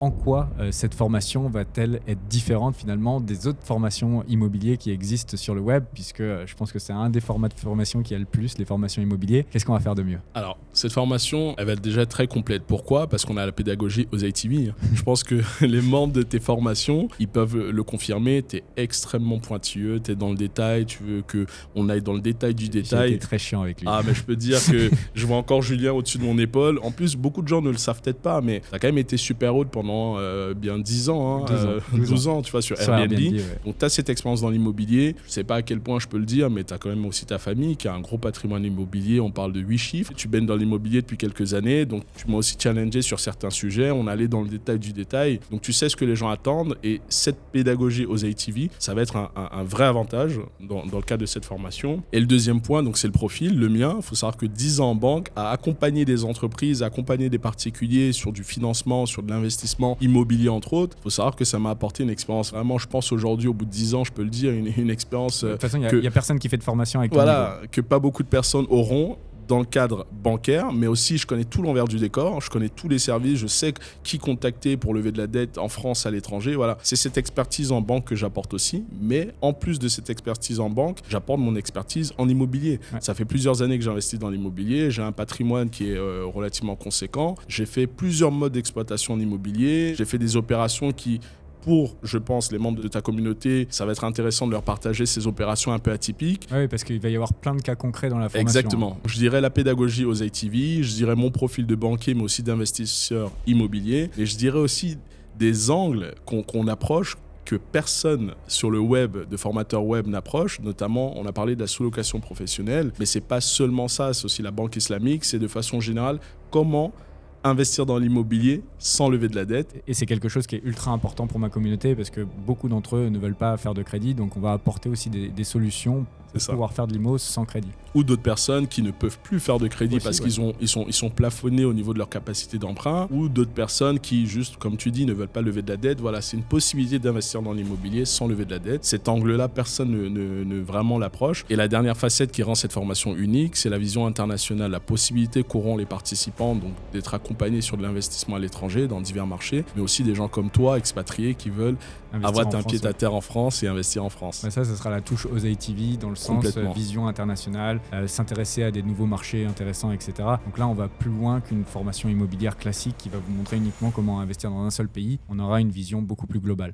En quoi cette formation va-t-elle être différente finalement des autres formations immobilières qui existent sur le web, puisque je pense que c'est un des formats de formation qui a le plus, les formations immobilières. Qu'est-ce qu'on va faire de mieux? Alors, cette formation, elle va être déjà très complète. Pourquoi? Parce qu'on a la pédagogie aux ITV. Je pense que les membres de tes formations, ils peuvent le confirmer. Tu es extrêmement pointilleux, tu es dans le détail, tu veux qu'on aille dans le détail du détail. J'ai été très chiant avec lui. Ah, mais je peux te dire que je vois encore Julien au-dessus de mon épaule. En plus, beaucoup de gens ne le savent peut-être pas, mais tu as quand même été super haut pendant bien 10 ans, 12 ans, tu vois, sur Airbnb. Ouais. Donc, tu as cette expérience dans l'immobilier. Je sais pas à quel point je peux le dire, mais tu as quand même aussi ta famille qui a un gros patrimoine immobilier. On parle de 8 chiffres. Tu baignes dans l'immobilier depuis quelques années, donc tu m'as aussi challengé sur certains sujets. On allait dans le détail du détail. Donc, tu sais ce que les gens attendent. Et cette pédagogie aux ITV, ça va être un vrai avantage dans le cadre de cette formation. Et le deuxième point, donc, c'est le profil, le mien. Il faut savoir que 10 ans en banque, à accompagner des entreprises, à accompagner des particuliers sur du financement, sur de l'investissement immobilier, entre autres. Il faut savoir que ça m'a apporté une expérience vraiment, je pense aujourd'hui, au bout de 10 ans, je peux le dire, une expérience. De toute façon, il n'y a personne qui fait de formation avec ton niveau. Que pas beaucoup de personnes auront dans le cadre bancaire, mais aussi je connais tout l'envers du décor, je connais tous les services, je sais qui contacter pour lever de la dette en France, à l'étranger. Voilà, c'est cette expertise en banque que j'apporte aussi, mais en plus de cette expertise en banque, j'apporte mon expertise en immobilier. Ouais. Ça fait plusieurs années que j'investis dans l'immobilier, j'ai un patrimoine qui est relativement conséquent, j'ai fait plusieurs modes d'exploitation en immobilier, j'ai fait des opérations qui, pour, je pense, les membres de ta communauté, ça va être intéressant de leur partager ces opérations un peu atypiques. Oui, parce qu'il va y avoir plein de cas concrets dans la formation. Exactement. Je dirais la pédagogie aux ITV, je dirais mon profil de banquier, mais aussi d'investisseur immobilier. Et je dirais aussi des angles qu'on approche que personne sur le web, de formateur web, n'approche. Notamment, on a parlé de la sous-location professionnelle, mais c'est pas seulement ça, c'est aussi la banque islamique, c'est de façon générale comment investir dans l'immobilier sans lever de la dette. Et c'est quelque chose qui est ultra important pour ma communauté parce que beaucoup d'entre eux ne veulent pas faire de crédit, donc on va apporter aussi des solutions pour pouvoir faire de l'IMO sans crédit. Ou d'autres personnes qui ne peuvent plus faire de crédit aussi, parce qu'ils sont plafonnés au niveau de leur capacité d'emprunt, ou d'autres personnes qui, juste comme tu dis, ne veulent pas lever de la dette. Voilà, c'est une possibilité d'investir dans l'immobilier sans lever de la dette. Cet angle-là, personne ne vraiment l'approche. Et la dernière facette qui rend cette formation unique, c'est la vision internationale, la possibilité qu'auront les participants donc d'être accompagnés sur de l'investissement à l'étranger, dans divers marchés, mais aussi des gens comme toi, expatriés, qui veulent avoir un pied à terre en France et investir en France. Ça sera la touche aux ITV dans le sens vision internationale, s'intéresser à des nouveaux marchés intéressants, etc. Donc là, on va plus loin qu'une formation immobilière classique qui va vous montrer uniquement comment investir dans un seul pays. On aura une vision beaucoup plus globale.